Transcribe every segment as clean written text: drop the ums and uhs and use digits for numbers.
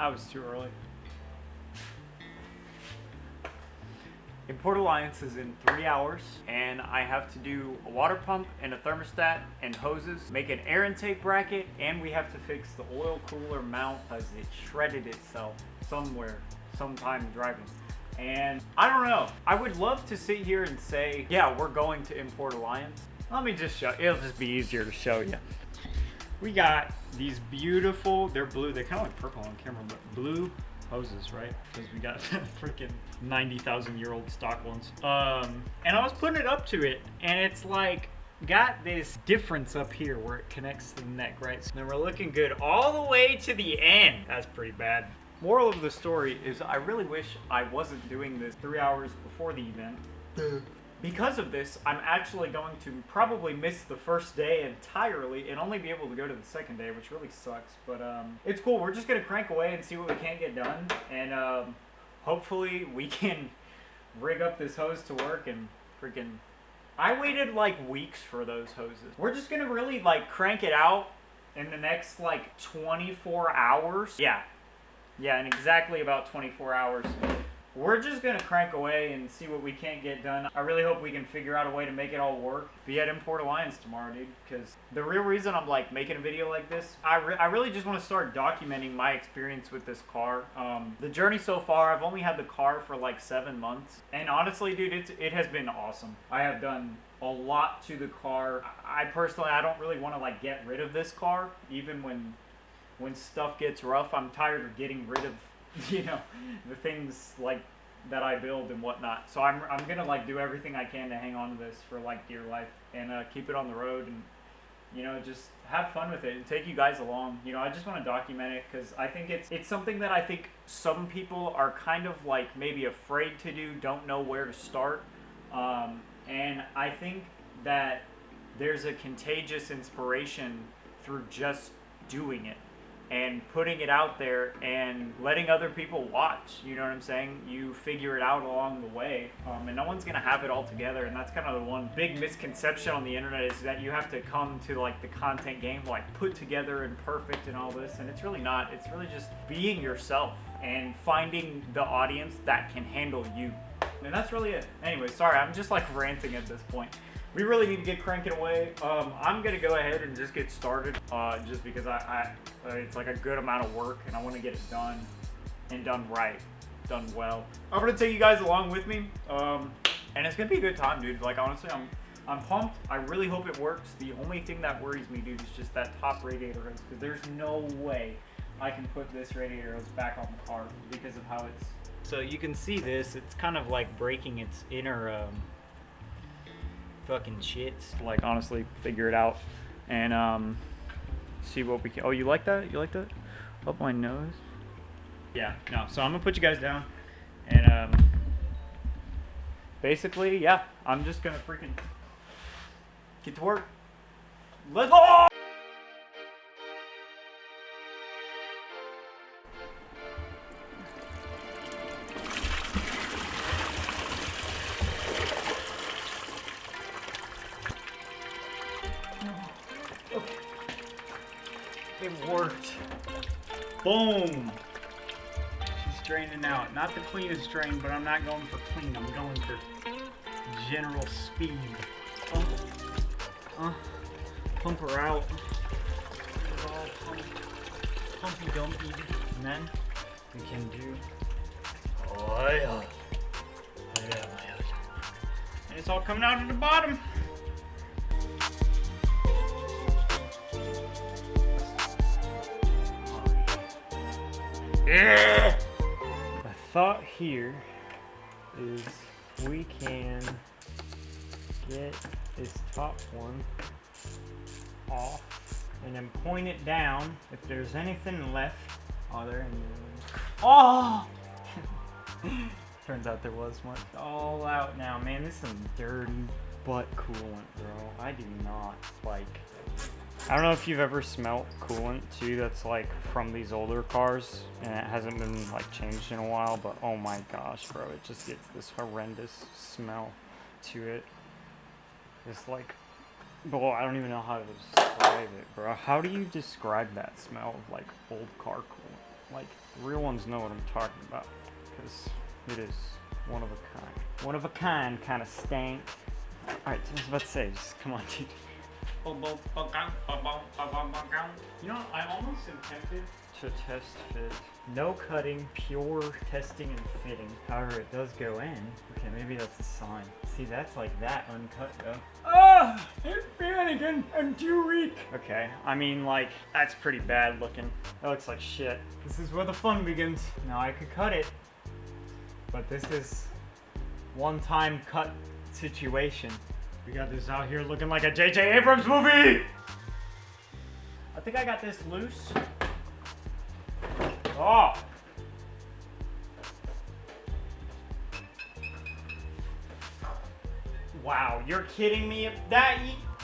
I was too early. Import Alliance is in 3 hours, and I have to do a water pump and a thermostat and hoses, make an air intake bracket, and we have to fix the oil cooler mount because it shredded itself somewhere, sometime driving. And I don't know. I would love to sit here and say, yeah, we're going to Import Alliance. Let me just show, it'll just be easier to show you. We got these beautiful, they're blue, they kind of look purple on camera, but blue hoses, right? Because we got freaking 90,000-year-old stock ones. And I was putting it up to it, and it's like got this difference up here where it connects to the neck, right? So then we're looking good all the way to the end. That's pretty bad. Moral of the story is I really wish I wasn't doing this 3 hours before the event. Because of this, I'm actually going to probably miss the first day entirely and only be able to go to the second day, which really sucks. But it's cool. We're just going to crank away and see what we can get done. And hopefully we can rig up this hose to work and freaking... I waited like weeks for those hoses. We're just going to really like crank it out in the next like 24 hours. Yeah, in exactly about 24 hours. We're just going to crank away and see what we can't get done. I really hope we can figure out a way to make it all work. Be at Import Alliance tomorrow, dude, because the real reason I'm like making a video like this, I really just want to start documenting my experience with this car. The journey so far, I've only had the car for like 7 months. And honestly, dude, it has been awesome. I have done a lot to the car. I personally, I don't really want to like get rid of this car, even when stuff gets rough. I'm tired of getting rid of, you know, the things like that I build and whatnot. So I'm gonna like do everything I can to hang on to this for like dear life and keep it on the road and, you know, just have fun with it and take you guys along. You know, I just want to document it because I think it's something that I think some people are kind of like maybe afraid to do, don't know where to start. And I think that there's a contagious inspiration through just doing it and putting it out there and letting other people watch. You know what I'm saying? You figure it out along the way, and no one's gonna have it all together. And that's kind of the one big misconception on the internet, is that you have to come to like the content game like put together and perfect and all this, and it's really not. It's really just being yourself and finding the audience that can handle you, and that's really it. Anyway, sorry, I'm just like ranting at this point. We really need to get cranking away. I'm gonna go ahead and just get started, just because it's like a good amount of work, and I want to get it done and done right, done well. I'm gonna take you guys along with me, and it's gonna be a good time, dude. Like honestly, I'm pumped. I really hope it works. The only thing that worries me, dude, is just that top radiator hose, because there's no way I can put this radiator hose back on the car because of how it's. So you can see this. It's kind of like breaking its inner. Fucking shits. Like honestly, figure it out and see what we can. Oh, you like that? You like that? Up my nose? Yeah. No. So I'm gonna put you guys down, and basically, yeah, I'm just gonna freaking get to work. Let's go. It worked. Boom. She's draining out. Not the cleanest drain, but I'm not going for clean. I'm going for general speed. Pump her out. It's all pumpy dumpy. And then we can do oil. And it's all coming out at the bottom. Yeah. The thought here is we can get this top one off and then point it down. If there's anything left, oh! Turns out there was one. It's all out now, man. This is some dirty butt coolant, bro. I do not like. I don't know if you've ever smelt coolant too that's like from these older cars and it hasn't been like changed in a while, but oh my gosh, bro, it just gets this horrendous smell to it. It's like, well, I don't even know how to describe it, bro. How do you describe that smell of like old car coolant? Like, real ones know what I'm talking about, because it is one of a kind. One of a kind of stank. Alright, I was about to say, just come on, dude. You know, I almost am tempted to test fit. No cutting, pure testing and fitting. However, it does go in. Okay, maybe that's a sign. See, that's like that uncut though. Ah! It's again. I'm too weak. Okay, I mean, like, that's pretty bad looking. That looks like shit. This is where the fun begins. Now I could cut it, but this is one-time cut situation. We got this out here looking like a J.J. Abrams movie! I think I got this loose. Oh! Wow, you're kidding me?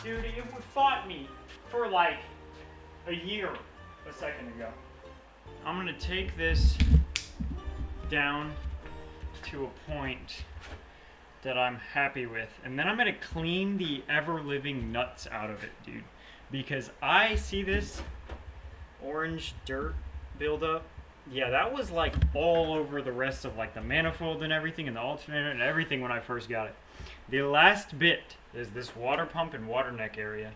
Dude, it fought me for like a year a second ago. I'm gonna take this down to a point that I'm happy with, and then I'm gonna clean the ever-living nuts out of it, dude, because I see this orange dirt buildup. Yeah, that was like all over the rest of like the manifold and everything, and the alternator and everything when I first got it. The last bit is this water pump and water neck area,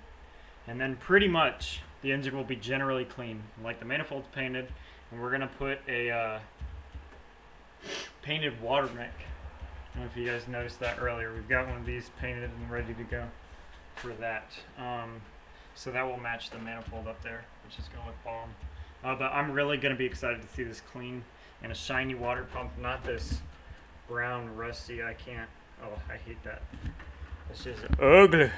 and then pretty much the engine will be generally clean. Like, the manifold's painted, and we're gonna put a painted water neck. I don't know if you guys noticed that earlier. We've got one of these painted and ready to go for that. So that will match the manifold up there, which is gonna look bomb. But I'm really gonna be excited to see this clean and a shiny water pump, not this brown rusty. I can't. Oh, I hate that. This is ugly.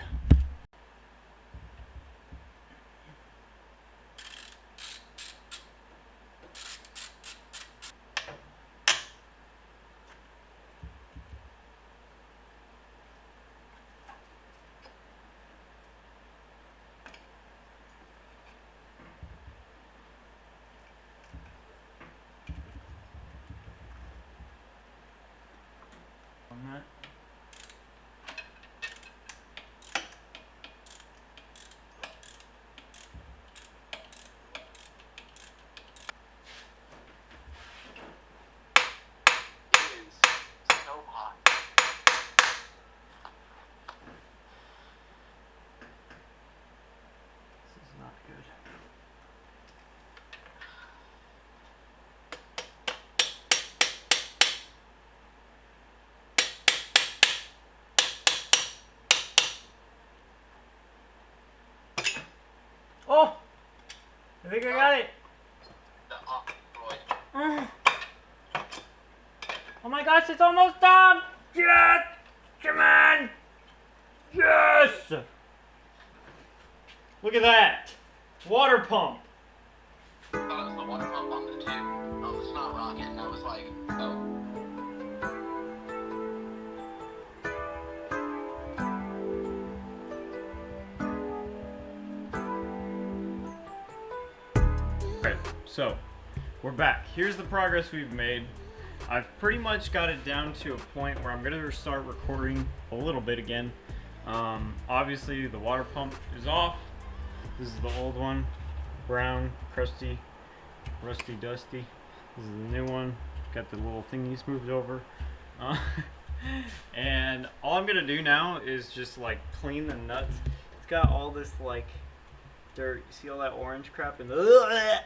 On that. Oh! I think I got it! Oh my gosh, it's almost done! Yes! Come on! Yes! Look at that! Water pump! I thought it was the water pump on the tube. Oh, it's not rocking. I was like, oh. Alright, so we're back. Here's the progress we've made. I've pretty much got it down to a point where I'm going to start recording a little bit again. Obviously the water pump is off. This is the old one. Brown, crusty, rusty, dusty. This is the new one. Got the little thingies moved over. And all I'm going to do now is just like clean the nuts. It's got all this like dirt. You see all that orange crap in the...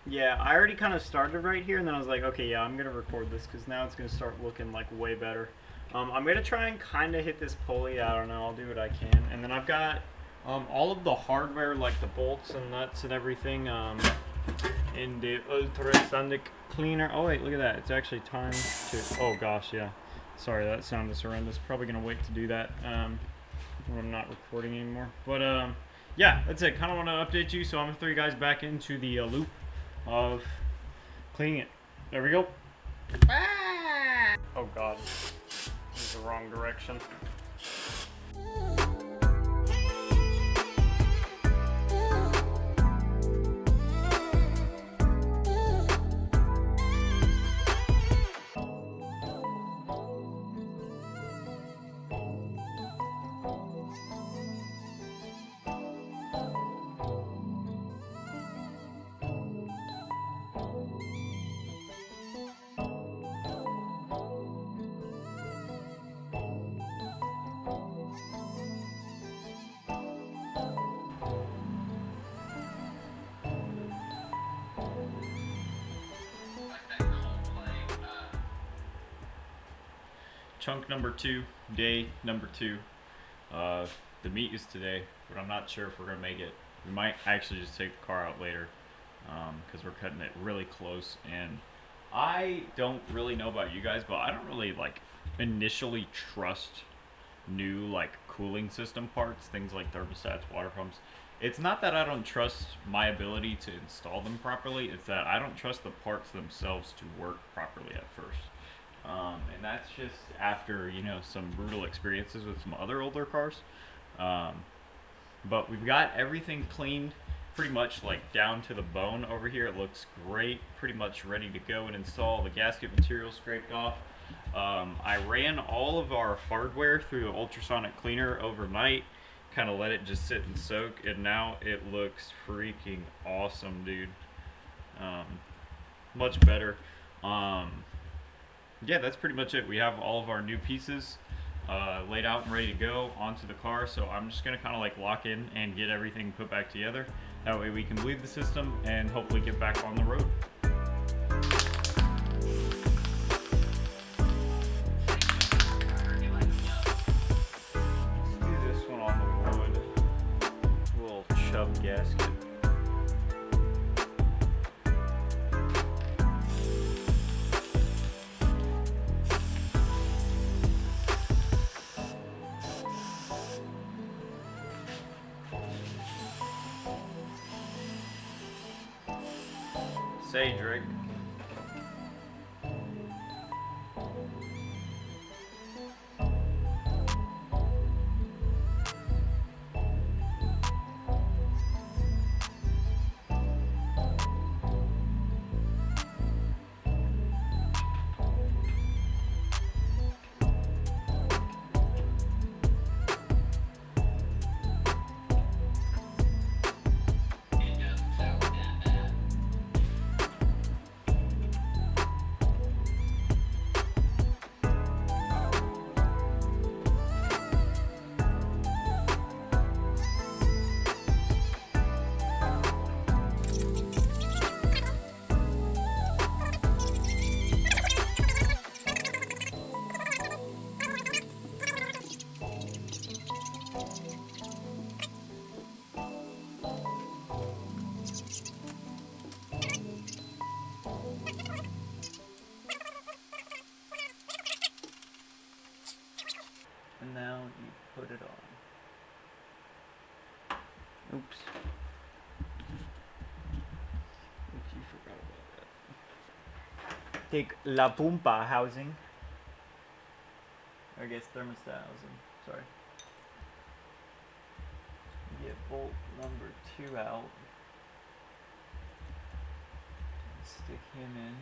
yeah, I already kind of started right here, and then I was like, okay, yeah, I'm going to record this because now it's going to start looking like way better. I'm going to try and kind of hit this pulley. I don't know. I'll do what I can. And then I've got all of the hardware, like the bolts and nuts and everything, in the ultrasonic cleaner. Oh, wait, look at that. It's actually time to... Oh, gosh, yeah. Sorry, that sounded horrendous. Probably going to wait to do that when I'm not recording anymore. But, yeah, that's it. Kind of want to update you, so I'm going to throw you guys back into the loop of cleaning it. There we go. Ah! Oh god, this is the wrong direction. chunk number 2, day number 2. The meet is today, but I'm not sure if we're gonna make it. We might actually just take the car out later, because we're cutting it really close. And I don't really know about you guys, but I don't really like initially trust new like cooling system parts, things like thermostats, water pumps. It's not that I don't trust my ability to install them properly, it's that I don't trust the parts themselves to work properly at first. And that's just after, you know, some brutal experiences with some other older cars. But we've got everything cleaned pretty much like down to the bone over here. It looks great, pretty much ready to go and install. The gasket material scraped off. I ran all of our hardware through the ultrasonic cleaner overnight, kind of let it just sit and soak, and now it looks freaking awesome, dude. Much better. Yeah, that's pretty much it. We have all of our new pieces laid out and ready to go onto the car, so I'm just gonna kind of like lock in and get everything put back together. That way we can bleed the system and hopefully get back on the road. Let's do this one on the wood. Little chub gasket. Cedric. And now you put it on. Oops. Oops, you forgot about that. Take La Pumpa housing. Or I guess thermostat housing. Sorry. Get bolt number 2 out. Stick him in.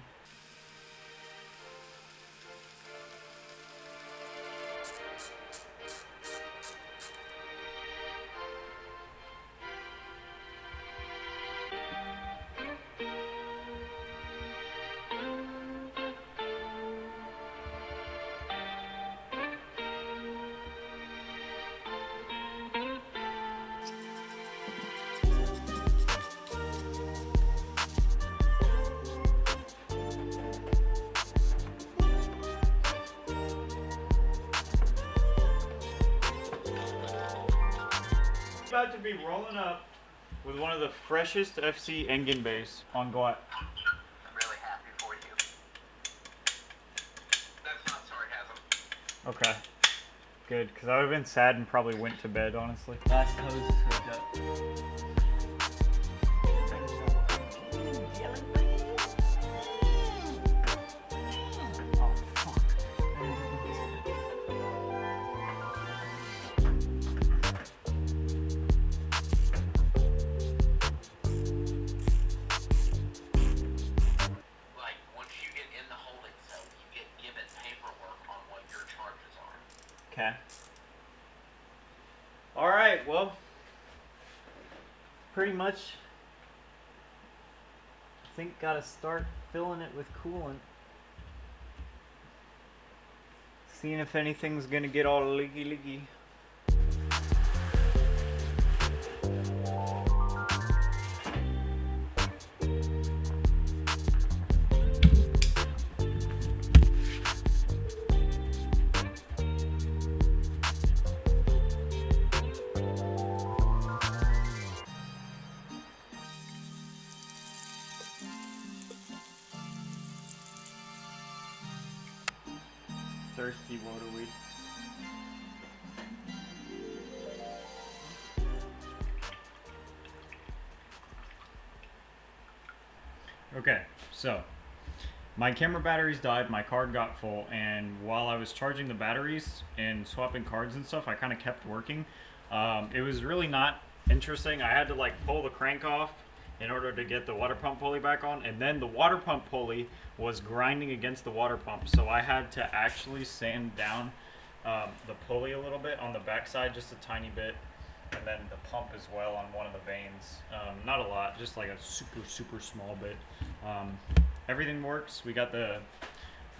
About to be rolling up with one of the freshest FC engine bays on Guat. I'm really happy for you. That's not sarcasm. Okay. Good, because I would have been sad and probably went to bed, honestly. Last hose is hooked up. Okay. Alright, well, pretty much, I think gotta start filling it with coolant. Seeing if anything's gonna get all leaky. thirsty water weed. Okay, so my camera batteries died, my card got full, and while I was charging the batteries and swapping cards and stuff, I kind of kept working. It was really not interesting. I had to like pull the crank off in order to get the water pump pulley back on, and then the water pump pulley was grinding against the water pump, so I had to actually sand down the pulley a little bit on the backside, just a tiny bit, and then the pump as well on one of the vanes. Not a lot, just like a super small bit. Everything works. We got the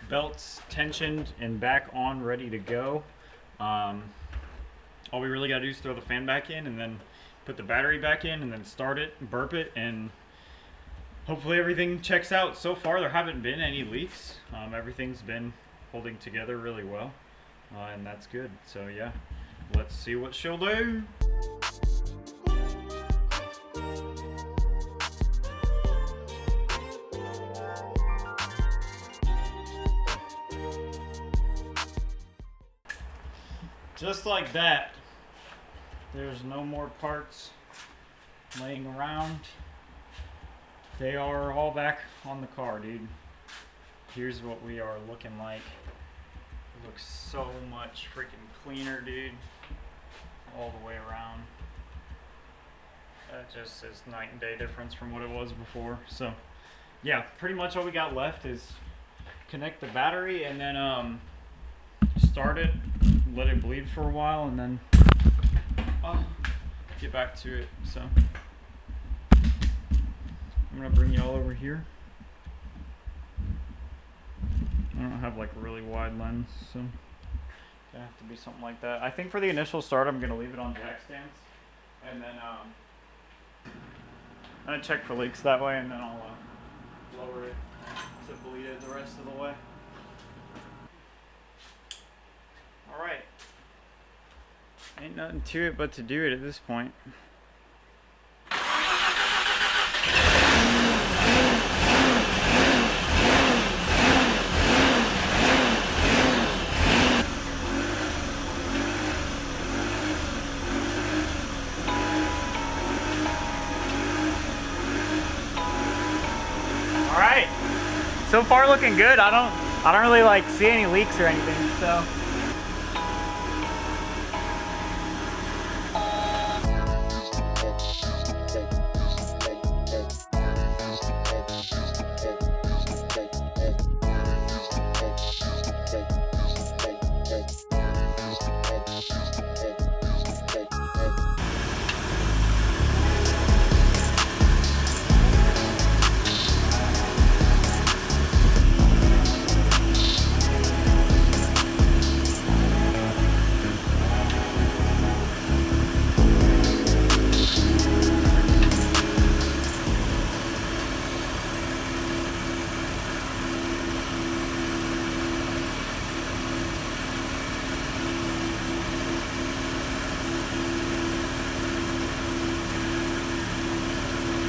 belts tensioned and back on, ready to go. All we really got to do is throw the fan back in and then put the battery back in and then start it, burp it, and hopefully everything checks out. So far there haven't been any leaks. Everything's been holding together really well, and that's good. So yeah, let's see what she'll do. Just like that, there's no more parts laying around. They are all back on the car, dude. Here's what we are looking like. It looks so much freaking cleaner, dude. All the way around. That just is night and day difference from what it was before. So, yeah, pretty much all we got left is connect the battery and then start it, let it bleed for a while, and then get back to it. So I'm gonna bring you all over here. I don't have like a really wide lens, so it's gonna have to be something like that. I think for the initial start, I'm gonna leave it on jack stands, and then I'm gonna check for leaks that way, and then I'll lower it to bleed it the rest of the way. Alright. Ain't nothing to it but to do it at this point. Alright. So far looking good. I don't really like see any leaks or anything, so